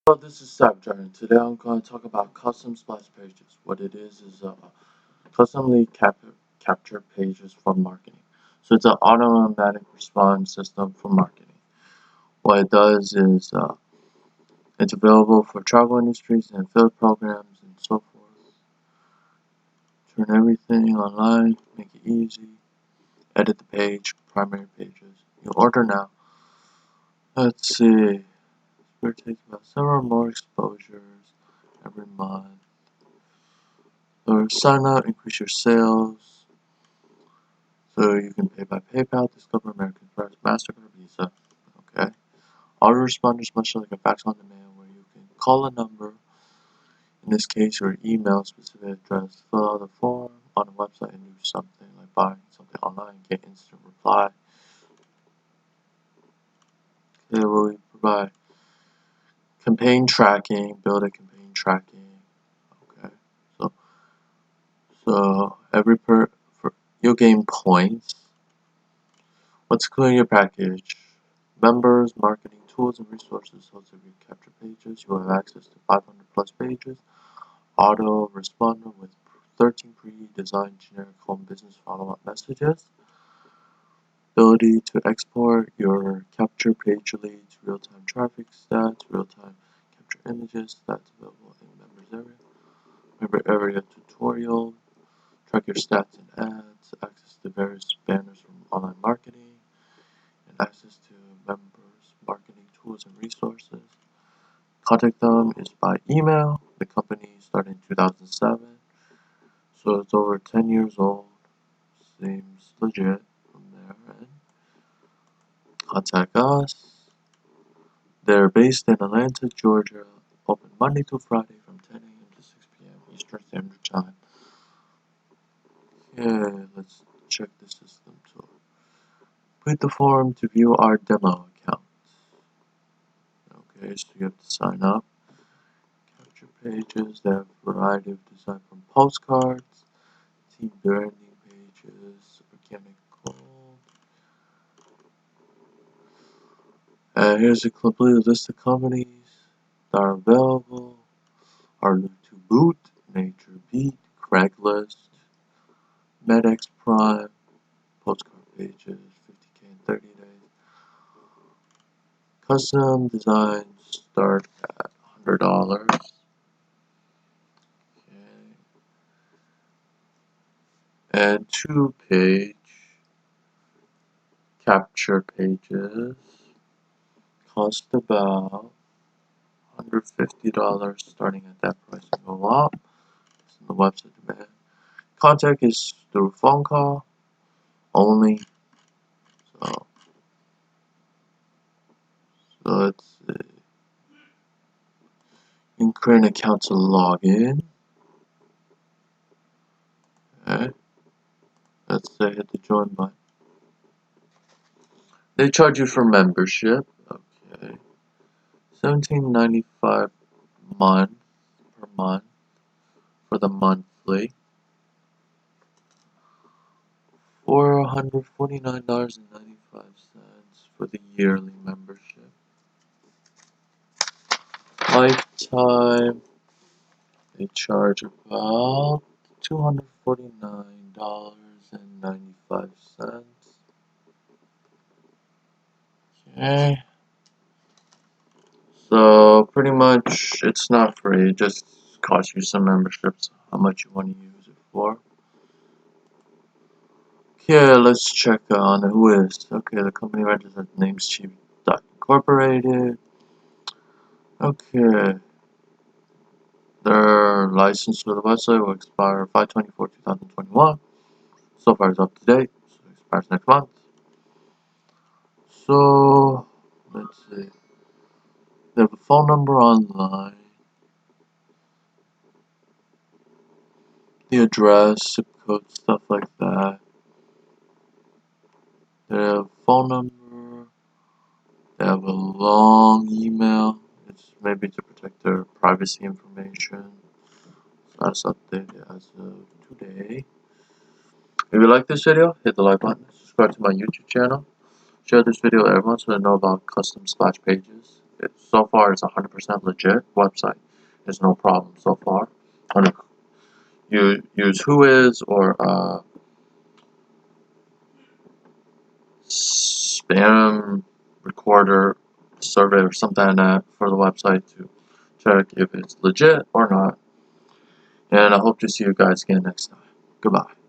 Hello, this is Cybertron. Today I'm going to talk about custom splash pages. What it is customly capture pages for marketing. So it's an automatic response system for marketing. What it does is it's available for travel industries and affiliate programs and so forth. Turn everything online, make it easy, edit the page, primary pages. You order now. Let's see. We're taking about several more exposures every month. Or sign up, increase your sales. So you can pay by PayPal, Discover, American Express, MasterCard, Visa. Okay. Autoresponder is much like a fax on demand where you can call a number, in this case your email specific address, fill out a form on a website and do something like buying something online, get instant reply. Okay, what we provide campaign tracking, build a campaign tracking. Okay. So you'll gain points. What's included in your package? Members, marketing tools and resources. So if you capture pages, you will have access to 500 plus pages. Auto responder with 13 pre-designed generic home business follow-up messages. Ability to export your capture page leads, real-time traffic stats, real-time capture images. That's available in members area. Member area tutorial. Track your stats and ads. Access to various banners from online marketing. And access to members, marketing tools and resources. Contact them is by email. The company started in 2007, so it's over 10 years old. Seems legit from there. And contact us. They're based in Atlanta, Georgia. Open Monday to Friday from 10 a.m. to 6 p.m. Eastern Standard Time. Okay, let's check the system tool. Click the form to view our demo account. Okay, so you have to sign up. Capture pages. They have a variety of design from postcards, team branding pages, organic gold. Here's a complete list of companies that are available. Hard to Boot, Nature Beat, Craigslist, MedX Prime, postcard pages, 50K in 30 days. Custom designs start at $100. Okay. And 2-page capture pages cost about $150 starting at that price and go up. It's in the website demand. Contact is through phone call only. So let's see. You can create an account to log in. Okay. Let's say hit the join button. They charge you for membership. Okay. $17.95 per month for the monthly. $449.95 for the yearly membership. Lifetime, they charge about $249.95. Okay. So pretty much it's not free, it just costs you some memberships, how much you want to use it for. Okay, let's check on who is. Okay, the company registered name's Chief Incorporated. Okay. Their license for the website will expire 5/24/2021. So far it's up to date, so it expires next month. So let's see. They have a phone number online. The address, zip code, stuff like that. They have a phone number. They have a long email. It's maybe to protect their privacy information. So that's updated as of today. If you like this video, hit the like button. Subscribe to my YouTube channel. Share this video with everyone so they know about custom splash pages. so far it's 100% legit website. There's no problem so far. You use Whois or spam recorder survey or something like that for the website to check if it's legit or not. And I hope to see you guys again next time. Goodbye.